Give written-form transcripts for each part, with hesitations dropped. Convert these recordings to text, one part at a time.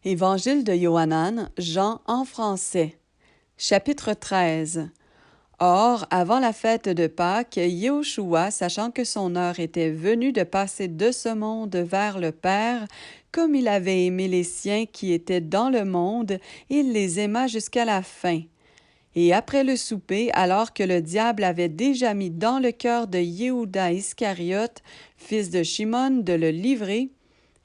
Évangile de Yohanan, Jean en français. Chapitre 13. Or, avant la fête de Pâques, Yéhoshua, sachant que son heure était venue de passer de ce monde vers le Père, comme il avait aimé les siens qui étaient dans le monde, il les aima jusqu'à la fin. Et après le souper, alors que le diable avait déjà mis dans le cœur de Yehuda Iscariote, fils de Shimon, de le livrer,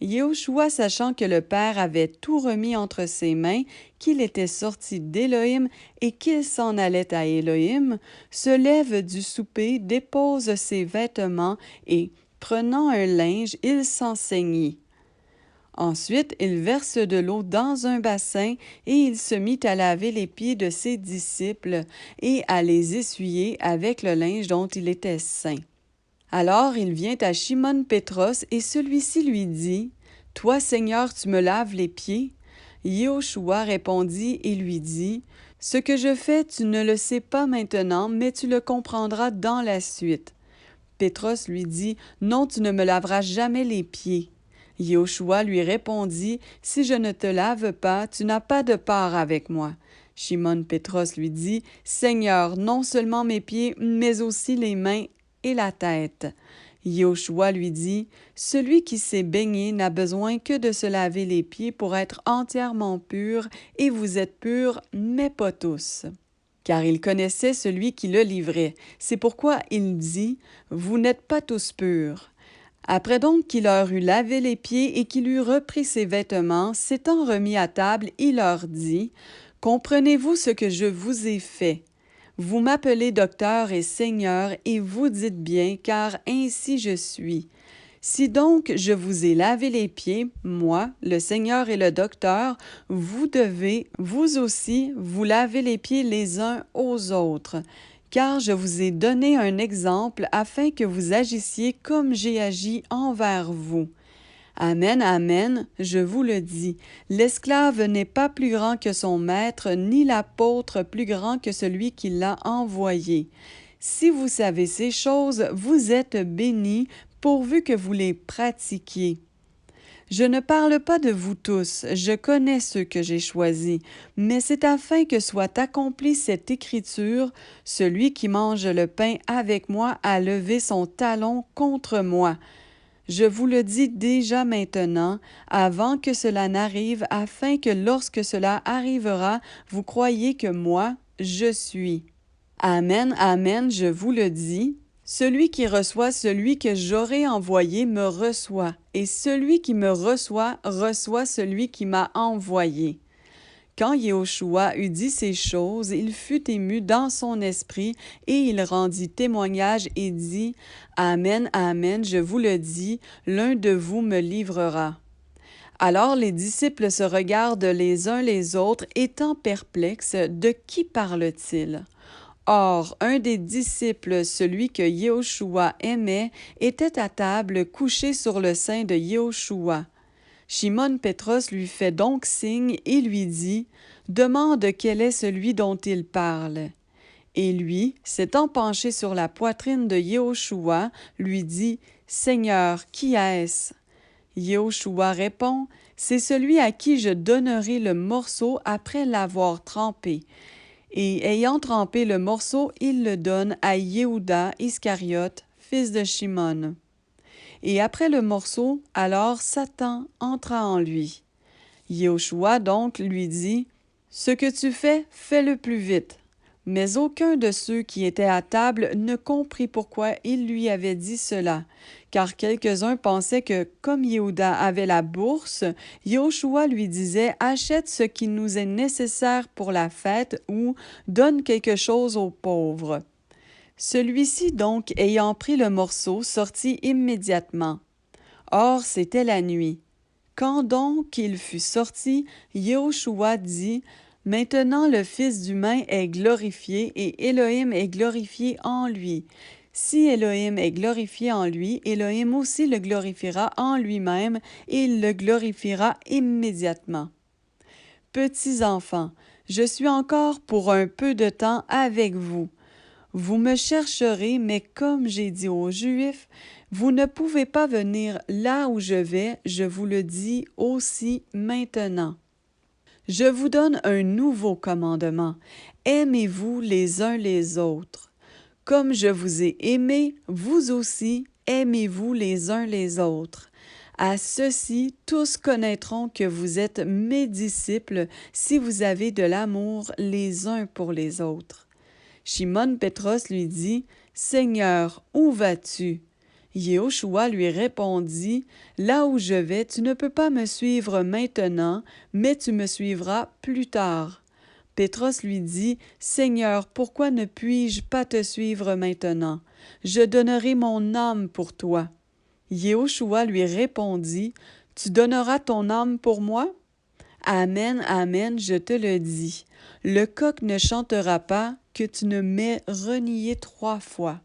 Yéhoshua, sachant que le Père avait tout remis entre ses mains, qu'il était sorti d'Élohim et qu'il s'en allait à Élohim, se lève du souper, dépose ses vêtements et, prenant un linge, il s'en ceignit. Ensuite, il verse de l'eau dans un bassin et il se mit à laver les pieds de ses disciples et à les essuyer avec le linge dont il était ceint. Alors il vient à Shimon Pétros et celui-ci lui dit, « Toi, Seigneur, tu me laves les pieds? » Yéhoshua répondit et lui dit, « Ce que je fais, tu ne le sais pas maintenant, mais tu le comprendras dans la suite. » Pétros lui dit, « Non, tu ne me laveras jamais les pieds. » Yéhoshua lui répondit, « Si je ne te lave pas, tu n'as pas de part avec moi. » Shimon Pétros lui dit, « Seigneur, non seulement mes pieds, mais aussi les mains et la tête. » Yéhoshua lui dit, « Celui qui s'est baigné n'a besoin que de se laver les pieds pour être entièrement pur, et vous êtes purs, mais pas tous. » Car il connaissait celui qui le livrait. C'est pourquoi il dit, « Vous n'êtes pas tous purs. » Après donc qu'il leur eut lavé les pieds et qu'il eut repris ses vêtements, s'étant remis à table, il leur dit, « Comprenez-vous ce que je vous ai fait? Vous m'appelez docteur et seigneur, et vous dites bien, car ainsi je suis. Si donc je vous ai lavé les pieds, moi, le Seigneur et le docteur, vous devez, vous aussi, vous laver les pieds les uns aux autres. Car je vous ai donné un exemple afin que vous agissiez comme j'ai agi envers vous. Amen, amen, je vous le dis, l'esclave n'est pas plus grand que son maître, ni l'apôtre plus grand que celui qui l'a envoyé. Si vous savez ces choses, vous êtes bénis, pourvu que vous les pratiquiez. Je ne parle pas de vous tous, je connais ceux que j'ai choisis, mais c'est afin que soit accomplie cette écriture, celui qui mange le pain avec moi a levé son talon contre moi. Je vous le dis déjà maintenant, avant que cela n'arrive, afin que lorsque cela arrivera, vous croyiez que moi, je suis. Amen, amen, je vous le dis. Celui qui reçoit celui que j'aurai envoyé me reçoit, et celui qui me reçoit reçoit celui qui m'a envoyé. Quand Yéhoshua eut dit ces choses, il fut ému dans son esprit, et il rendit témoignage et dit, « Amen, amen, je vous le dis, l'un de vous me livrera. » Alors les disciples se regardent les uns les autres, étant perplexes, de qui parle-t-il? Or, un des disciples, celui que Yéhoshua aimait, était à table couché sur le sein de Yéhoshua. Shimon Pétros lui fait donc signe et lui dit, « Demande quel est celui dont il parle. » Et lui, s'étant penché sur la poitrine de Yéhoshua, lui dit, « Seigneur, qui est-ce? » Yéhoshua répond, « C'est celui à qui je donnerai le morceau après l'avoir trempé. » Et ayant trempé le morceau, il le donne à Yehuda Iscariote, fils de Shimon. Et après le morceau, alors Satan entra en lui. Yéhoshua donc lui dit, « Ce que tu fais, fais-le plus vite. » Mais aucun de ceux qui étaient à table ne comprit pourquoi il lui avait dit cela, car quelques-uns pensaient que, comme Yehuda avait la bourse, Yéhoshua lui disait, « Achète ce qui nous est nécessaire pour la fête ou donne quelque chose aux pauvres. » Celui-ci donc, ayant pris le morceau, sortit immédiatement. Or, c'était la nuit. Quand donc il fut sorti, Yéhoshua dit, « Maintenant le Fils humain est glorifié et Élohim est glorifié en lui. Si Élohim est glorifié en lui, Élohim aussi le glorifiera en lui-même et il le glorifiera immédiatement. Petits enfants, je suis encore pour un peu de temps avec vous. Vous me chercherez, mais comme j'ai dit aux Juifs, vous ne pouvez pas venir là où je vais, je vous le dis aussi maintenant. Je vous donne un nouveau commandement. Aimez-vous les uns les autres. Comme je vous ai aimé, vous aussi, aimez-vous les uns les autres. À ceci, tous connaîtront que vous êtes mes disciples si vous avez de l'amour les uns pour les autres. Shimon Pétros lui dit, Seigneur, où vas-tu? Yéhoshua lui répondit, Là où je vais, tu ne peux pas me suivre maintenant, mais tu me suivras plus tard. Pétros lui dit, Seigneur, pourquoi ne puis-je pas te suivre maintenant? Je donnerai mon âme pour toi. Yéhoshua lui répondit, Tu donneras ton âme pour moi? Amen, amen, je te le dis. Le coq ne chantera pas que tu ne m'aies renié 3 fois.